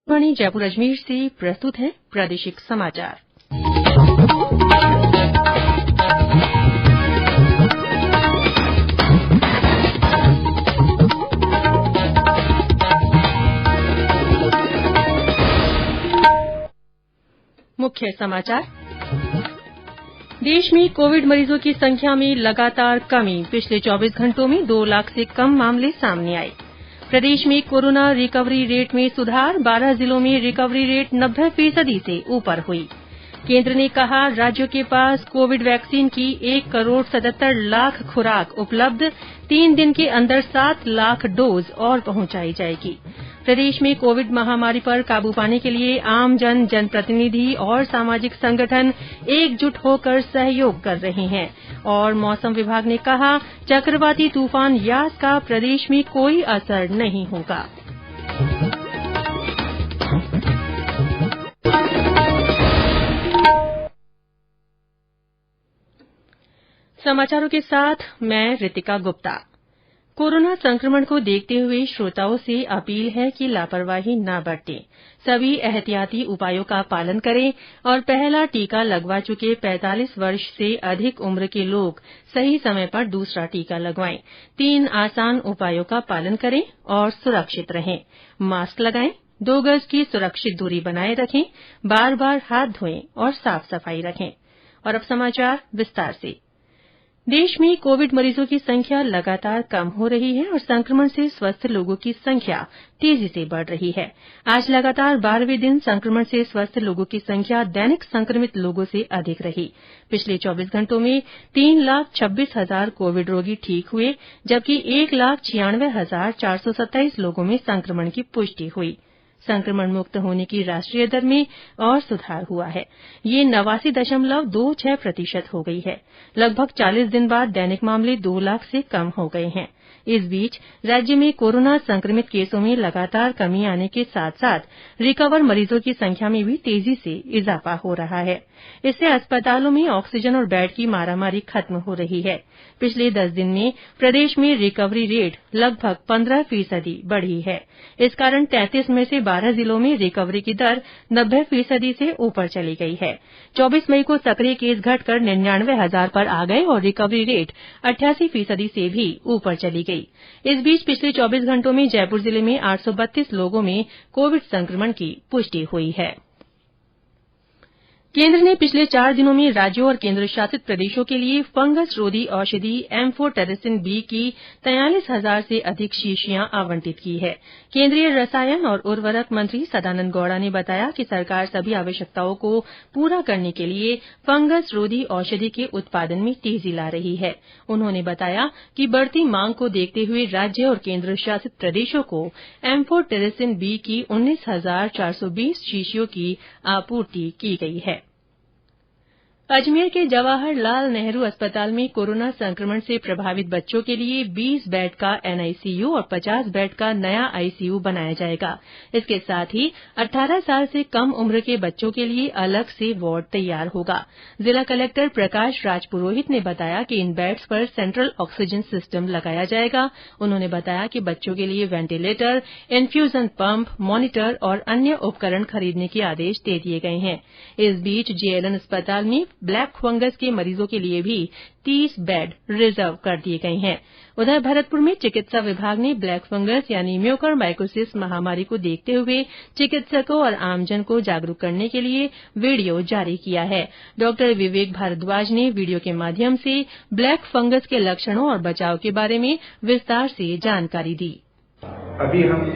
आकाशवाणी जयपुर अजमेर से प्रस्तुत है प्रादेशिक समाचार। मुख्य समाचार। देश में कोविड मरीजों की संख्या में लगातार कमी। पिछले 24 घंटों में 2 लाख से कम मामले सामने आए। प्रदेश में कोरोना रिकवरी रेट में सुधार। 12 जिलों में रिकवरी रेट 90% से ऊपर हुई। केंद्र ने कहा, राज्यों के पास कोविड वैक्सीन की 1,77,00,000 खुराक उपलब्ध। 3 दिन के अंदर 7 लाख डोज और पहुंचाई जाएगी। प्रदेश में कोविड महामारी पर काबू पाने के लिए आमजन, जनप्रतिनिधि और सामाजिक संगठन एकजुट होकर सहयोग कर रहे हैं। और मौसम विभाग ने कहा, चक्रवाती तूफान यास का प्रदेश में कोई असर नहीं होगा। समाचारों के साथ मैं रितिका गुप्ता। कोरोना संक्रमण को देखते हुए श्रोताओं से अपील है कि लापरवाही न बरतें। सभी एहतियाती उपायों का पालन करें और पहला टीका लगवा चुके 45 वर्ष से अधिक उम्र के लोग सही समय पर दूसरा टीका लगवाएं। 3 आसान उपायों का पालन करें और सुरक्षित रहें। मास्क लगाएं, 2 गज की सुरक्षित दूरी बनाए रखें, बार-बार हाथ धोएं और साफ सफाई रखें। और अब समाचार विस्तार से। देश में कोविड मरीजों की संख्या लगातार कम हो रही है और संक्रमण से स्वस्थ लोगों की संख्या तेजी से बढ़ रही है। आज लगातार 12वें दिन संक्रमण से स्वस्थ लोगों की संख्या दैनिक संक्रमित लोगों से अधिक रही। पिछले 24 घंटों में 3,26,000 कोविड रोगी ठीक हुए, जबकि 1,96,427 लोगों में संक्रमण की पुष्टि हुई। संक्रमण मुक्त होने की राष्ट्रीय दर में और सुधार हुआ है। ये 89.26% हो गई है। लगभग 40 दिन बाद दैनिक मामले 2 लाख से कम हो गए हैं। इस बीच राज्य में कोरोना संक्रमित केसों में लगातार कमी आने के साथ साथ रिकवर मरीजों की संख्या में भी तेजी से इजाफा हो रहा है। इससे अस्पतालों में ऑक्सीजन और बेड की मारामारी खत्म हो रही है। पिछले 10 दिन में प्रदेश में रिकवरी रेट लगभग 15% बढ़ी है। इस कारण 33 में से 12 जिलों में रिकवरी की दर 90% से ऊपर चली गई है। 24 मई को सक्रिय केस घटकर 99,000 पर आ गए और रिकवरी रेट 88% से भी ऊपर चली गई। इस बीच पिछले 24 घंटों में जयपुर जिले में 832 लोगों में कोविड संक्रमण की पुष्टि हुई है। केंद्र ने पिछले 4 दिनों में राज्यों और केंद्र शासित प्रदेशों के लिए फंगस रोधी औषधि एम्फोटेरिसिन बी की 43,000 से अधिक शीशियां आवंटित की है। केंद्रीय रसायन और उर्वरक मंत्री सदानंद गौड़ा ने बताया कि सरकार सभी आवश्यकताओं को पूरा करने के लिए फंगस रोधी औषधि के उत्पादन में तेजी ला रही है। उन्होंने बताया कि बढ़ती मांग को देखते हुए राज्य और केंद्र शासित प्रदेशों को एम्फोटेरिसिन बी की 19,420 शीशियों की आपूर्ति की गई है। अजमेर के जवाहर लाल नेहरू अस्पताल में कोरोना संक्रमण से प्रभावित बच्चों के लिए 20 बेड का एनआईसीयू और 50 बेड का नया आईसीयू बनाया जाएगा। इसके साथ ही 18 साल से कम उम्र के बच्चों के लिए अलग से वार्ड तैयार होगा। जिला कलेक्टर प्रकाश राज पुरोहित ने बताया कि इन बेड्स पर सेंट्रल ऑक्सीजन सिस्टम लगाया जाएगा। उन्होंने बताया कि बच्चों के लिए वेंटिलेटर, इन्फ्यूजन पंप, मॉनिटर और अन्य उपकरण खरीदने के आदेश दे दिए गए हैं। इस बीच जेएलएन अस्पताल में ब्लैक फंगस के मरीजों के लिए भी 30 बेड रिजर्व कर दिए गए हैं। उधर भरतपुर में चिकित्सा विभाग ने ब्लैक फंगस यानी म्यूकरमाइकोसिस महामारी को देखते हुए चिकित्सकों और आमजन को जागरूक करने के लिए वीडियो जारी किया है। डॉक्टर विवेक भारद्वाज ने वीडियो के माध्यम से ब्लैक फंगस के लक्षणों और बचाव के बारे में विस्तार से जानकारी दी। अभी हम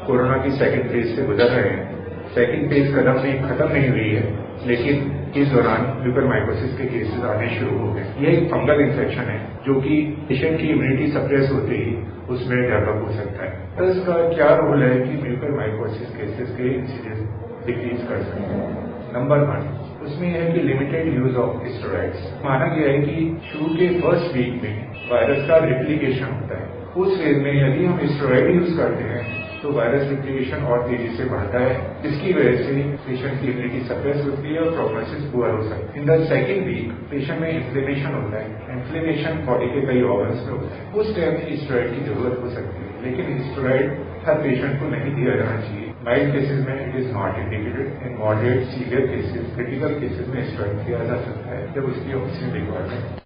कोरोना की सेकेंड फेज से गुजर रहे हैं। सेकेंड फेज खत्म नहीं हुई है, लेकिन इस दौरान म्यूकरमाइकोसिस के केसेस आने शुरू हो गए। यह एक फंगल इन्फेक्शन है जो कि पेशेंट की इम्यूनिटी सप्रेस होते ही उसमें डेवलप हो सकता है। तो इसका क्या रोल है कि म्यूकरमाइकोसिस केसेस के इंसिडेंस डिक्रीज कर सकते हैं। नंबर 1 उसमें है कि लिमिटेड यूज ऑफ स्टेरॉइड्स। माना गया है कि शुरू के फर्स्ट वीक में वायरस का रिप्लिकेशन होता है। उस फेज में यदि हम स्टेरॉइड यूज करते हैं तो वायरस रिप्लिकेशन और तेजी से बढ़ता है, जिसकी वजह से पेशेंट की इम्यूनिटी सप्रेस होती है और प्रोग्नोसिस पुअर हो सकता है। In the second week patient में इन्फ्लेमेशन होता है। इन्फ्लेमेशन बॉडी के कई ऑर्गन्स में होता है। उस टाइम में स्टेरॉइड की जरूरत हो सकती है, लेकिन स्टेरॉइड हर पेशेंट को नहीं दिया जाना चाहिए। माइल्ड केसेज में it is not indicated. In moderate severe cases, critical cases में स्टेरॉइड दिया जा सकता है जब उसकी ऑक्सीजन रिक्वायरमेंट।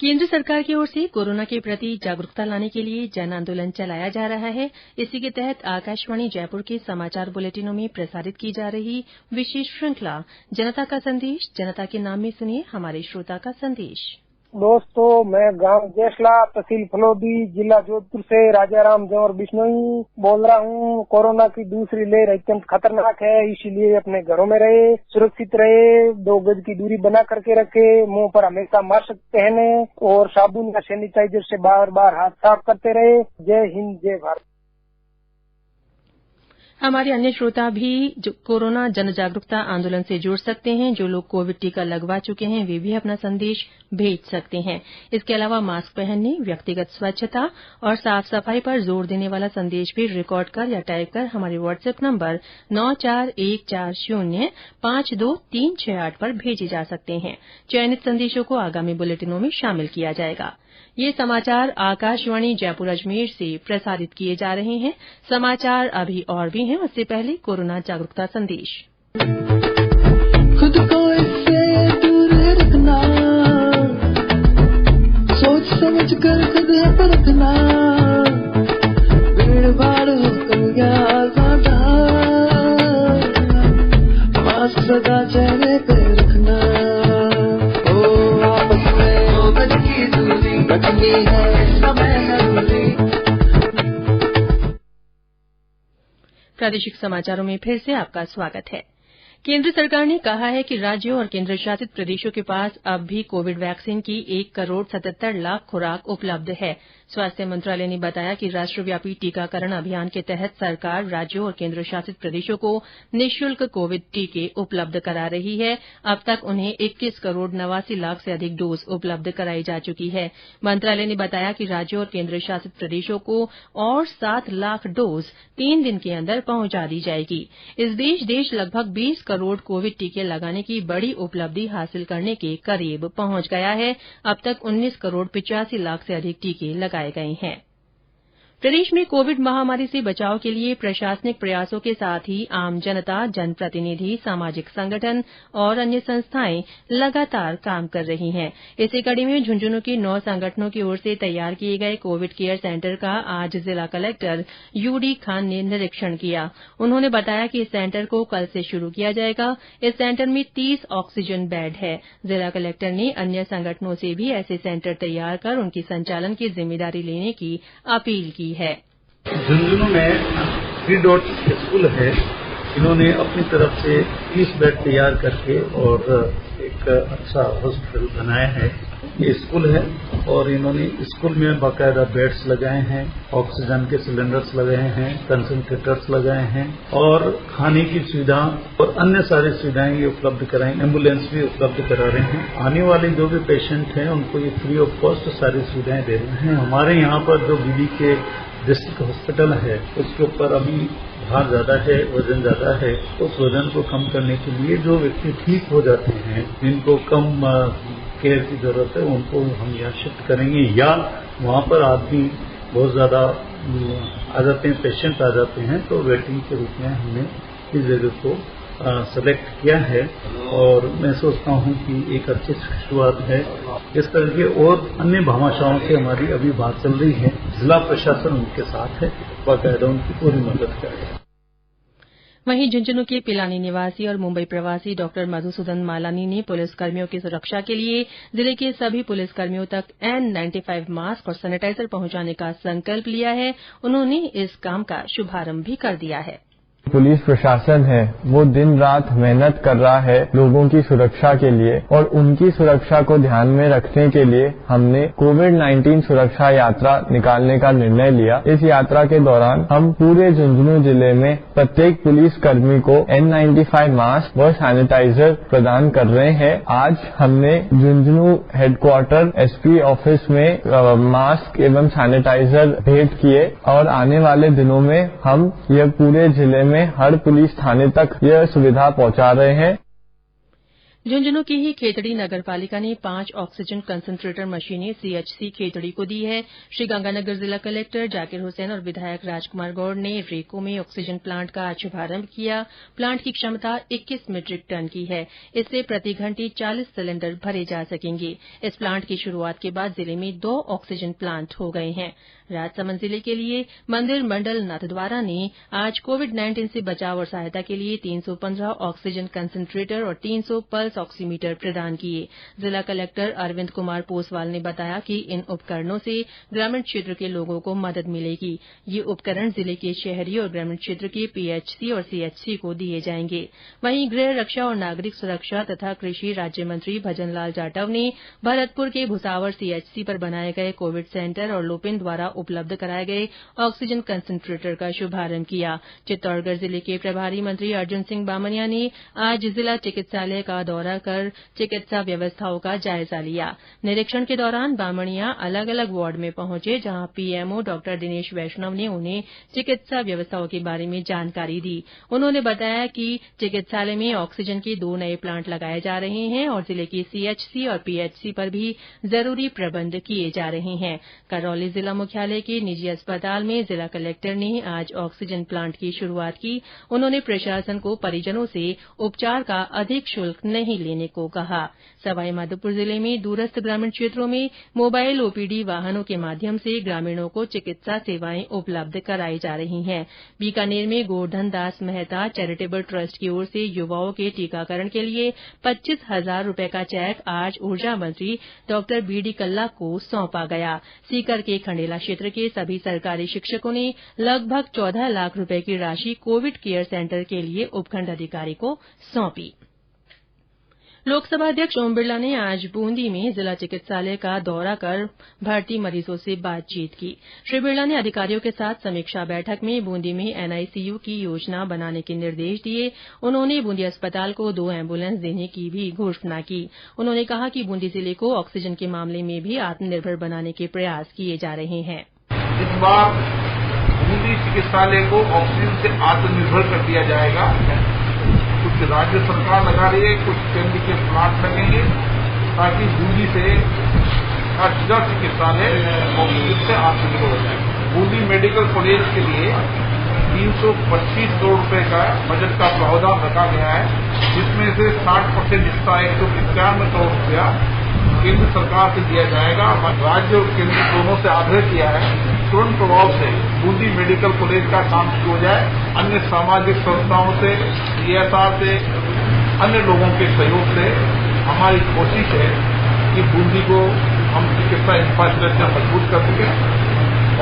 केंद्र सरकार की ओर से कोरोना के प्रति जागरूकता लाने के लिए जन आंदोलन चलाया जा रहा है। इसी के तहत आकाशवाणी जयपुर के समाचार बुलेटिनों में प्रसारित की जा रही विशेष श्रृंखला जनता का संदेश, जनता के नाम में सुनिए हमारे श्रोता का संदेश। दोस्तों, मैं गांव जेसला, तहसील फलोदी, जिला जोधपुर से राजाराम जौहर बिश्नोई बोल रहा हूँ। कोरोना की दूसरी लहर अत्यंत खतरनाक है, इसीलिए अपने घरों में रहे, सुरक्षित रहे, 2 गज की दूरी बना करके रखे, मुंह पर हमेशा मास्क पहने और साबुन या सैनिटाइजर से बार बार हाथ साफ करते रहे। जय हिंद, जय भारत। हमारे अन्य श्रोता भी कोरोना जन जागरूकता आंदोलन से जुड़ सकते हैं। जो लोग कोविड टीका लगवा चुके हैं वे भी अपना संदेश भेज सकते हैं। इसके अलावा मास्क पहनने, व्यक्तिगत स्वच्छता और साफ सफाई पर जोर देने वाला संदेश भी रिकॉर्ड कर या टाइप कर हमारे व्हाट्सएप नंबर 9414052368 पर भेजे जा सकते हैं। चयनित संदेशों को आगामी बुलेटिनों में शामिल किया जाएगा। ये समाचार आकाशवाणी जयपुर अजमेर से प्रसारित किए जा रहे हैं। समाचार अभी और भी हैं, उससे पहले कोरोना जागरूकता संदेश। खुद को इससे दूर रखना, सोच समझ कर खुद परखना, भीड़ भाड़ होकर यार बाधा, मास्क सदा चेहरे पे रखना, ओ आपस में 2 गज की दूरी रखनी है, समय जरूरी। प्रादेशिक समाचारों में फिर से आपका स्वागत है। केंद्र सरकार ने कहा है कि राज्यों और केंद्र शासित प्रदेशों के पास अब भी कोविड वैक्सीन की 1,77,00,000 खुराक उपलब्ध है। स्वास्थ्य मंत्रालय ने बताया कि राष्ट्रव्यापी टीकाकरण अभियान के तहत सरकार राज्यों और केंद्र शासित प्रदेशों को निःशुल्क कोविड टीके उपलब्ध करा रही है। अब तक उन्हें 21,89,00,000 से अधिक डोज उपलब्ध कराई जा चुकी है। मंत्रालय ने बताया कि राज्यों और केंद्र शासित प्रदेशों को और 7 लाख डोज 3 दिन के अंदर पहुंचा दी जाएगी। इस बीच देश लगभग 20 करोड़ कोविड टीके लगाने की बड़ी उपलब्धि हासिल करने के करीब पहुंच गया है। अब तक 19 करोड़ 85 लाख से अधिक टीके लगाए गए हैं। प्रदेश में कोविड महामारी से बचाव के लिए प्रशासनिक प्रयासों के साथ ही आम जनता, जनप्रतिनिधि, सामाजिक संगठन और अन्य संस्थाएं लगातार काम कर रही हैं। इसी कड़ी में झुंझुनू के 9 संगठनों की ओर से तैयार किए गए कोविड केयर सेंटर का आज जिला कलेक्टर यूडी खान ने निरीक्षण किया। उन्होंने बताया कि इस सेंटर को कल से शुरू किया जाएगा। इस सेंटर में 30 ऑक्सीजन बेड है। जिला कलेक्टर ने अन्य संगठनों से भी ऐसे सेंटर तैयार कर उनकी संचालन की जिम्मेदारी लेने की अपील की है। झुंझुनू में 3 डॉट स्कूल है। इन्होंने अपनी तरफ से 30 बेड तैयार करके और एक अच्छा हॉस्पिटल बनाया है। ये स्कूल है और इन्होंने स्कूल में बाकायदा बेड्स लगाए हैं, ऑक्सीजन के सिलेंडर्स लगाए हैं, कंसंट्रेटर्स लगाए हैं और खाने की सुविधा और अन्य सारी सुविधाएं ये उपलब्ध कराएं। एम्बुलेंस भी उपलब्ध करा रहे हैं। आने वाले जो भी पेशेंट हैं उनको ये फ्री ऑफ कॉस्ट सारी सुविधाएं दे रहे हैं। हमारे यहाँ पर जो बीबी के डिस्ट्रिक्ट हॉस्पिटल है उसके ऊपर अभी भार ज्यादा है, वजन ज्यादा है। तो उस वजन को कम करने के लिए जो व्यक्ति ठीक हो जाते हैं, जिनको कम केयर की जरूरत है, उनको हम यहाँ शिफ्ट करेंगे या वहाँ पर आदमी बहुत ज्यादा आ जाते हैं, पेशेंट आ जाते हैं, तो वेटिंग के रूप में हमने इस जगह को सेलेक्ट किया है और मैं सोचता हूं कि एक अच्छी शुरुआत है। इस तरह के और अन्य भामाशाहों से हमारी अभी बात चल रही है। जिला प्रशासन उनके साथ है, बाकायदा उनकी पूरी मदद करेगा। वहीं झुंझुनू के पिलानी निवासी और मुंबई प्रवासी डॉक्टर मधुसूदन मालानी ने पुलिसकर्मियों की सुरक्षा के लिए जिले के सभी पुलिसकर्मियों तक N95 मास्क और सैनिटाइजर पहुंचाने का संकल्प लिया है। उन्होंने इस काम का शुभारंभ भी कर दिया है। पुलिस प्रशासन है वो दिन रात मेहनत कर रहा है लोगों की सुरक्षा के लिए और उनकी सुरक्षा को ध्यान में रखने के लिए हमने कोविड-19 सुरक्षा यात्रा निकालने का निर्णय लिया। इस यात्रा के दौरान हम पूरे झुंझुनू जिले में प्रत्येक पुलिस कर्मी को N95 मास्क व सैनिटाइजर प्रदान कर रहे हैं। आज हमने झुंझुनू हेडक्वार्टर SP ऑफिस में मास्क एवं सैनिटाइजर भेंट किए और आने वाले दिनों में हम यह पूरे जिले में हर पुलिस थाने तक यह सुविधा पहुंचा रहे हैं। झुंझुनू की ही खेतड़ी नगर पालिका ने 5 ऑक्सीजन कंसंट्रेटर मशीनें सीएचसी खेतड़ी को दी है। श्रीगंगानगर जिला कलेक्टर जाकिर हुसैन और विधायक राजकुमार गौड़ ने रेको में ऑक्सीजन प्लांट का आज शुभारंभ किया। प्लांट की क्षमता 21 मीट्रिक टन की है। इससे प्रति घंटे 40 सिलेंडर भरे जा सकेंगे। इस प्लांट की शुरूआत के बाद जिले में 2 ऑक्सीजन प्लांट हो गए हैं। राजसमंद जिले के लिए मंदिर मंडल नाथद्वारा ने आज कोविड-19 से बचाव और सहायता के लिए 315 ऑक्सीजन कंसंट्रेटर और 300 पल्स ऑक्सीमीटर प्रदान किए। जिला कलेक्टर अरविंद कुमार पोसवाल ने बताया कि इन उपकरणों से ग्रामीण क्षेत्र के लोगों को मदद मिलेगी। ये उपकरण जिले के शहरी और ग्रामीण क्षेत्र के पीएचसी और सीएचसी को दिए जाएंगे। वहीं गृह रक्षा और नागरिक सुरक्षा तथा कृषि राज्य मंत्री भजन लाल जाटव ने भरतपुर के भुसावर सीएचसी पर बनाए गए कोविड सेंटर और लुपिन द्वारा उपलब्ध कराए गए ऑक्सीजन कंसंट्रेटर का शुभारंभ किया। चित्तौड़गढ़ जिले के प्रभारी मंत्री अर्जुन सिंह बामनिया ने आज जिला चिकित्सालय का दौरा कर चिकित्सा व्यवस्थाओं का जायजा लिया। निरीक्षण के दौरान बामनिया अलग अलग वार्ड में पहुंचे, जहां पीएमओ डॉ दिनेश वैष्णव ने उन्हें चिकित्सा व्यवस्थाओं के बारे में जानकारी दी। उन्होंने बताया कि चिकित्सालय में ऑक्सीजन के 2 नए प्लांट लगाए जा रहे हैं और जिले की सीएचसी और पीएचसी पर भी जरूरी प्रबंध किए जा रहे हैं। करौली जिला मुख्यालय के निजी अस्पताल में जिला कलेक्टर ने आज ऑक्सीजन प्लांट की शुरूआत की। उन्होंने प्रशासन को परिजनों से उपचार का अधिक शुल्क नहीं लेने को कहा। सवाईमाधोपुर जिले में दूरस्थ ग्रामीण क्षेत्रों में मोबाइल ओपीडी वाहनों के माध्यम से ग्रामीणों को चिकित्सा सेवाएं उपलब्ध कराई जा रही हैं। बीकानेर में गोवर्धन दास मेहता चैरिटेबल ट्रस्ट की ओर से युवाओं के टीकाकरण के लिए 25,000 रूपये का चेक आज ऊर्जा मंत्री डॉ बीडी कल्ला को सौंपा गया। सीकर के खंडेला क्षेत्र के सभी सरकारी शिक्षकों ने लगभग 14 लाख रूपये की राशि कोविड केयर सेंटर के लिए उपखंड अधिकारी को सौंपी। लोकसभा अध्यक्ष ओम बिरला ने आज बूंदी में जिला चिकित्सालय का दौरा कर भर्ती मरीजों से बातचीत की। श्री बिरला ने अधिकारियों के साथ समीक्षा बैठक में बूंदी में एनआईसीयू की योजना बनाने के निर्देश दिए। उन्होंने बूंदी अस्पताल को 2 एम्बुलेंस देने की भी घोषणा की। उन्होंने कहा कि बूंदी जिले को ऑक्सीजन के मामले में भी आत्मनिर्भर बनाने के प्रयास किए जा रहे हैं। इस बार बूंदी चिकित्सालय को ऑक्सीजन से आत्मनिर्भर कर दिया जाएगा। कुछ राज्य सरकार लगा रही है, कुछ केंद्र के प्लांट लगेंगे, ताकि बूंदी से जिला चिकित्सालय ऑक्सीजन से आत्मनिर्भर हो जाए। बूंदी मेडिकल कॉलेज के लिए 325 करोड़ रुपए का बजट का प्रावधान रखा गया है, जिसमें से 60% हिस्सा 191 करोड़ रुपया केंद्र सरकार से दिया जाएगा। राज्य और केंद्र दोनों से आग्रह किया है तुरंत प्रभाव से बूंदी मेडिकल कॉलेज का काम शुरू हो जाए। अन्य सामाजिक संस्थाओं से, सीएसआर से, अन्य लोगों के सहयोग से हमारी कोशिश है कि बूंदी को हम चिकित्सा इंफ्रास्ट्रक्चर मजबूत कर सकें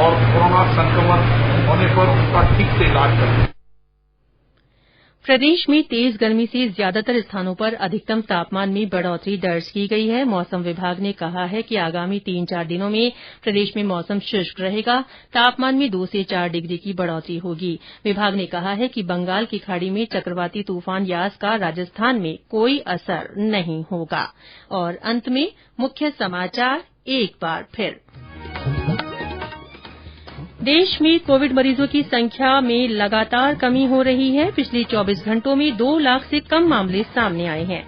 और कोरोना संक्रमण होने पर उसका ठीक से इलाज करें। प्रदेश में तेज गर्मी से ज्यादातर स्थानों पर अधिकतम तापमान में बढ़ोतरी दर्ज की गई है। मौसम विभाग ने कहा है कि आगामी 3-4 दिनों में प्रदेश में मौसम शुष्क रहेगा। तापमान में 2 से 4 डिग्री की बढ़ोतरी होगी। विभाग ने कहा है कि बंगाल की खाड़ी में चक्रवाती तूफान यास का राजस्थान में कोई असर नहीं होगा। और अंत में मुख्य समाचार एक बार फिर। देश में कोविड मरीजों की संख्या में लगातार कमी हो रही है। पिछले 24 घंटों में 2 लाख से कम मामले सामने आए हैं।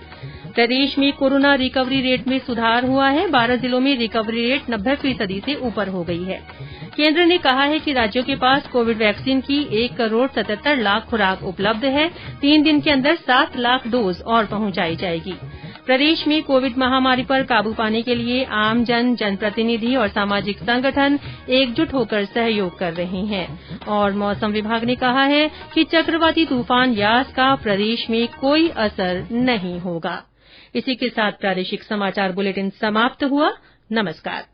प्रदेश में कोरोना रिकवरी रेट में सुधार हुआ है। 12 जिलों में रिकवरी रेट 90% से ऊपर हो गई है। केंद्र ने कहा है कि राज्यों के पास कोविड वैक्सीन की 1,77 लाख खुराक उपलब्ध है। 3 दिन के अंदर 7 लाख डोज और पहुंचाई जाएगी। प्रदेश में कोविड महामारी पर काबू पाने के लिए आमजन, जनप्रतिनिधि और सामाजिक संगठन एकजुट होकर सहयोग कर रहे हैं। और मौसम विभाग ने कहा है कि चक्रवाती तूफान यास का प्रदेश में कोई असर नहीं होगा। इसी के साथ प्रादेशिक समाचार बुलेटिन समाप्त हुआ। नमस्कार।